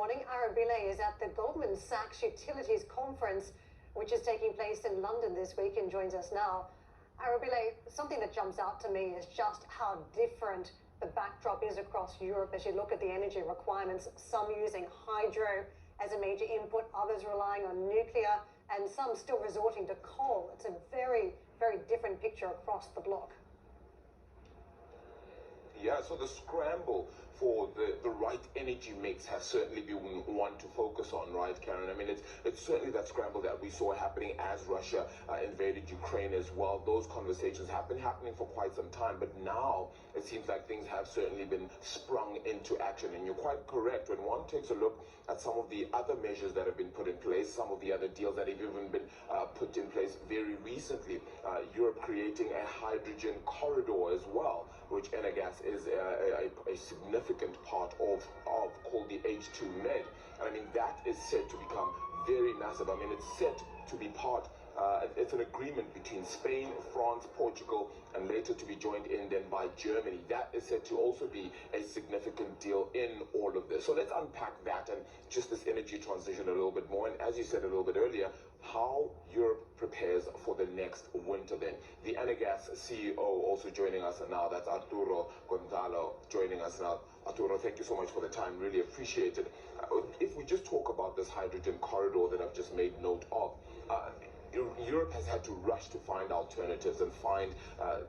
morning. Arabile is at the Goldman Sachs Utilities Conference, which is taking place in London this week, and joins us now. Arabile, something that jumps out to me is just how different the backdrop is across Europe as you look at the energy requirements, some using hydro as a major input, others relying on nuclear, and some still resorting to coal. It's a very, very different picture across the bloc. Yeah, so the scramble for the right energy mix has certainly been one to focus on, right, Karen? I mean, it's certainly that scramble that we saw happening as Russia invaded Ukraine as well. Those conversations have been happening for quite some time, but now it seems like things have certainly been sprung into action. And you're quite correct. When one takes a look at some of the other measures that have been put in place, some of the other deals that have even been put in place very recently, Europe creating a hydrogen corridor as well, which Enagás is a significant part of called the H2 Med. And I mean, that is set to become very massive. I mean, it's set to be part, it's an agreement between Spain, France, Portugal, and later to be joined in then by Germany. That is said to also be a significant deal in all of this. So let's unpack that and just this energy transition a little bit more. And as you said a little bit earlier, how Europe prepares for the next winter then. The Enagás CEO also joining us now. That's Arturo Gonzalo joining us now. Arturo, thank you so much for the time. Really appreciate it. If we just talk about this hydrogen corridor that I've just made note of, Europe has had to rush to find alternatives and find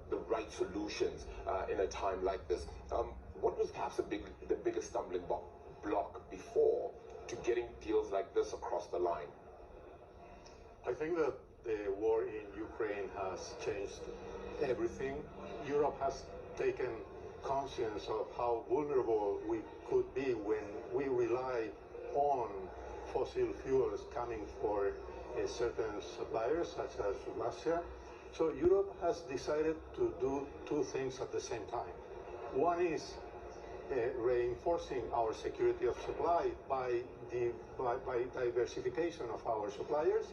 the right solutions in a time like this. What was perhaps the biggest stumbling block before to getting deals like this across the line? I think that the war in Ukraine has changed everything. Europe has taken conscience of how vulnerable we could be when we rely on fossil fuels coming for certain suppliers, such as Russia. So Europe has decided to do two things at the same time. One is reinforcing our security of supply by diversification of our suppliers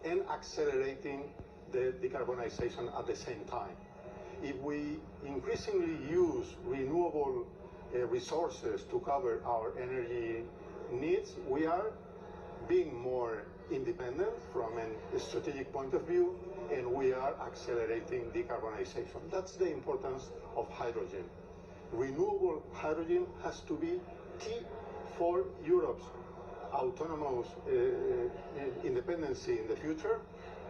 and accelerating the decarbonization at the same time. If we increasingly use renewable resources to cover our energy needs, we are being more independent from a strategic point of view, and we are accelerating decarbonization. That's the importance of hydrogen. Renewable hydrogen has to be key for Europe's autonomous independency in the future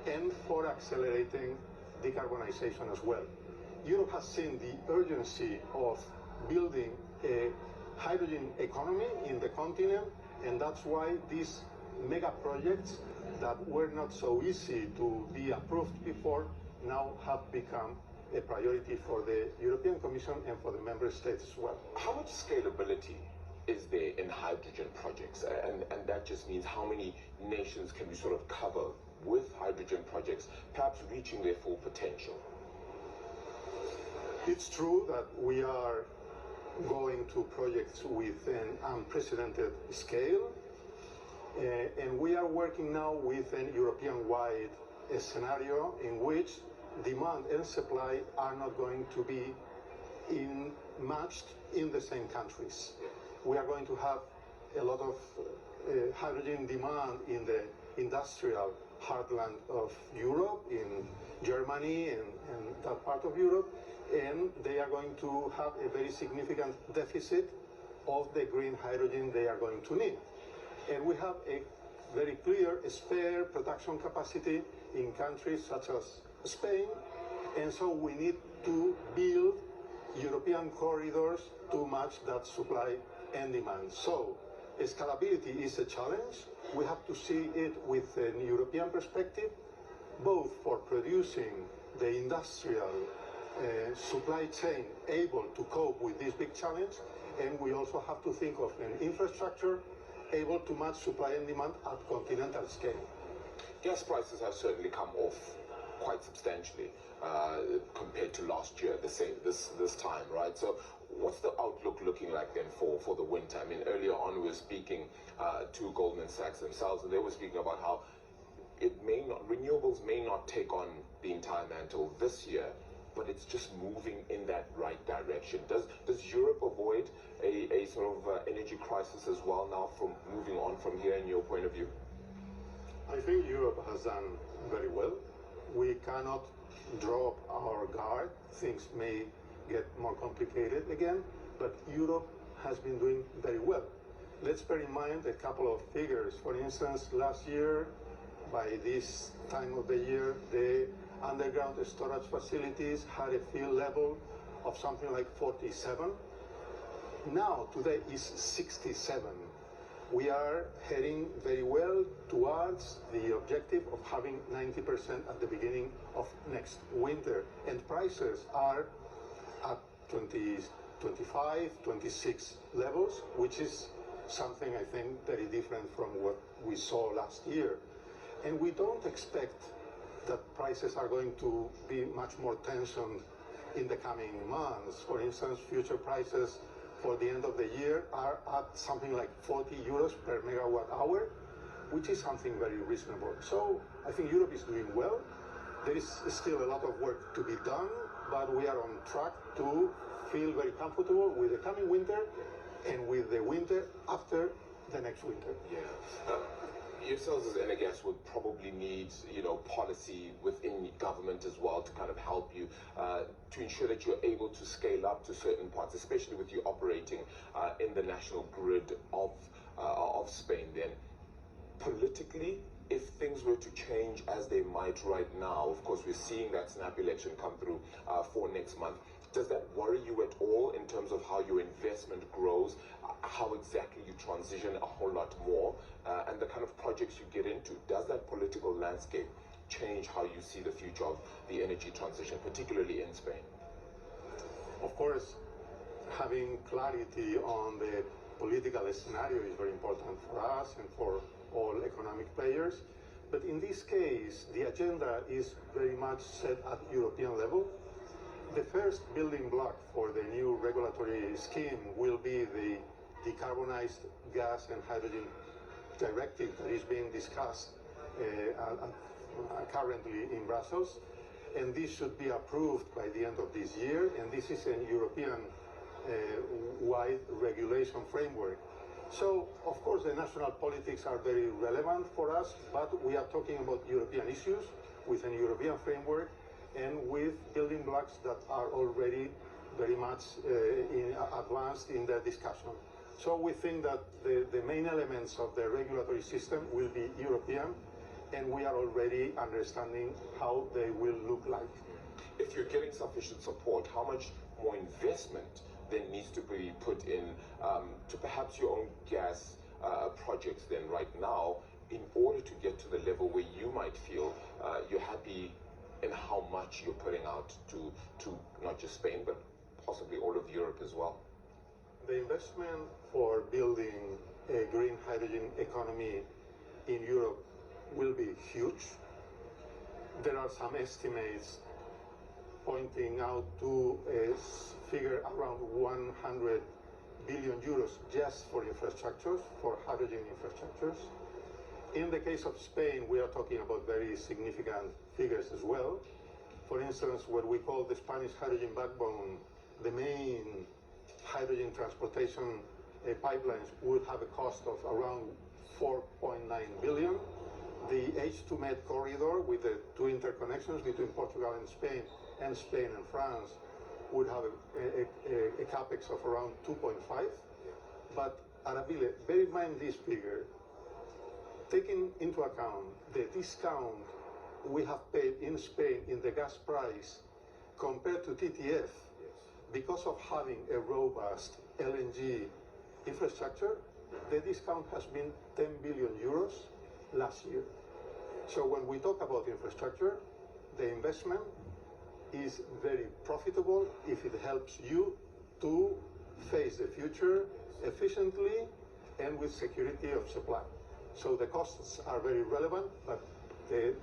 and for accelerating decarbonization as well. Europe has seen the urgency of building a hydrogen economy in the continent, and that's why these mega projects that were not so easy to be approved before now have become a priority for the European Commission and for the member states as well. How much scalability is there in hydrogen projects? And that just means how many nations can we sort of cover with hydrogen projects, perhaps reaching their full potential? It's true that we are going to projects with an unprecedented scale, and we are working now with an European-wide scenario in which demand and supply are not going to be matched in the same countries. We are going to have a lot of hydrogen demand in the industrial heartland of Europe, in Germany and that part of Europe, and they are going to have a very significant deficit of the green hydrogen they are going to need. And we have a very clear spare production capacity in countries such as Spain, and so we need to build European corridors to match that supply and demand. So scalability is a challenge. We have to see it with a European perspective, both for producing the industrial supply chain able to cope with this big challenge, and we also have to think of an infrastructure able to match supply and demand at continental scale. Gas prices have certainly come off quite substantially compared to last year, this time, right? So what's the outlook looking like then for the winter? I mean, earlier on we were speaking to Goldman Sachs themselves, and they were speaking about how renewables may not take on the entire mantle this year, but it's just moving in that right direction. Does Europe avoid a sort of energy crisis as well now from moving on from here in your point of view? I think Europe has done very well. We cannot drop our guard. Things may get more complicated again, but Europe has been doing very well. Let's bear in mind a couple of figures. For instance, last year, by this time of the year, the underground storage facilities had a field level of something like 47. Now, today is 67. We are heading very well towards the objective of having 90% at the beginning of next winter. And prices are at 20, 25, 26 levels, which is something I think very different from what we saw last year. And we don't expect that prices are going to be much more tension in the coming months. For instance, future prices for the end of the year are at something like 40 euros per megawatt hour, which is something very reasonable. So I think Europe is doing well. There is still a lot of work to be done, but we are on track to feel very comfortable with the coming winter and with the winter after the next winter. Yeah. Yourselves as Enagás would probably need, policy within government as well to kind of help you to ensure that you're able to scale up to certain parts, especially with you operating in the national grid of Spain. Then, politically, if things were to change as they might right now, of course, we're seeing that snap election come through for next month. Does that worry you at all in terms of how your investment grows, how exactly you transition a whole lot more, and the kind of projects you get into? Does that political landscape change how you see the future of the energy transition, particularly in Spain? Of course, having clarity on the political scenario is very important for us and for all economic players. But in this case, the agenda is very much set at European level. The first building block for the new regulatory scheme will be the decarbonized gas and hydrogen directive that is being discussed currently in Brussels. And this should be approved by the end of this year. And this is a European-wide regulation framework. So, of course, the national politics are very relevant for us, but we are talking about European issues with a European framework and with building blocks that are already very much advanced in the discussion. So we think that the main elements of the regulatory system will be European, and we are already understanding how they will look like. If you're getting sufficient support, how much more investment then needs to be put in to perhaps your own gas projects then right now in order to get to the level where you might feel you're happy in how much you're putting out to not just Spain, but possibly all of Europe as well? The investment for building a green hydrogen economy in Europe will be huge. There are some estimates pointing out to a figure around 100 billion euros just for infrastructures, for hydrogen infrastructures. In the case of Spain, we are talking about very significant figures as well. For instance, what we call the Spanish hydrogen backbone, the main hydrogen transportation pipelines would have a cost of around 4.9 billion. The H2Med corridor with the two interconnections between Portugal and Spain and France would have a capex of around 2.5. But Arabile, bear in mind this figure. Taking into account the discount we have paid in Spain in the gas price compared to TTF, because of having a robust LNG infrastructure, the discount has been 10 billion euros last year. So when we talk about infrastructure, the investment is very profitable if it helps you to face the future efficiently and with security of supply. So the costs are very relevant, but the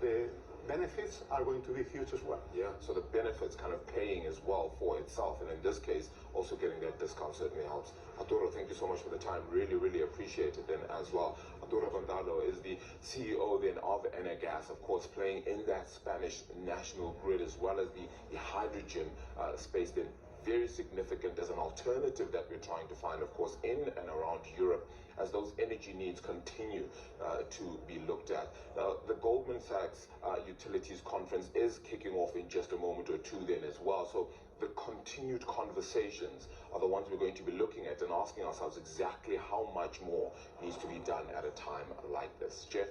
benefits are going to be huge as well. Yeah, so the benefits kind of paying as well for itself, and in this case, also getting that discount certainly helps. Arturo, thank you so much for the time. Really, really appreciate it. And as well, Arturo Gonzalo is the CEO then of Enagás, of course, playing in that Spanish national grid as well as the hydrogen space then. Very significant as an alternative that we're trying to find, of course, in and around Europe as those energy needs continue to be looked at. Now, the Goldman Sachs Utilities Conference is kicking off in just a moment or two then as well. So the continued conversations are the ones we're going to be looking at and asking ourselves exactly how much more needs to be done at a time like this. Jeff?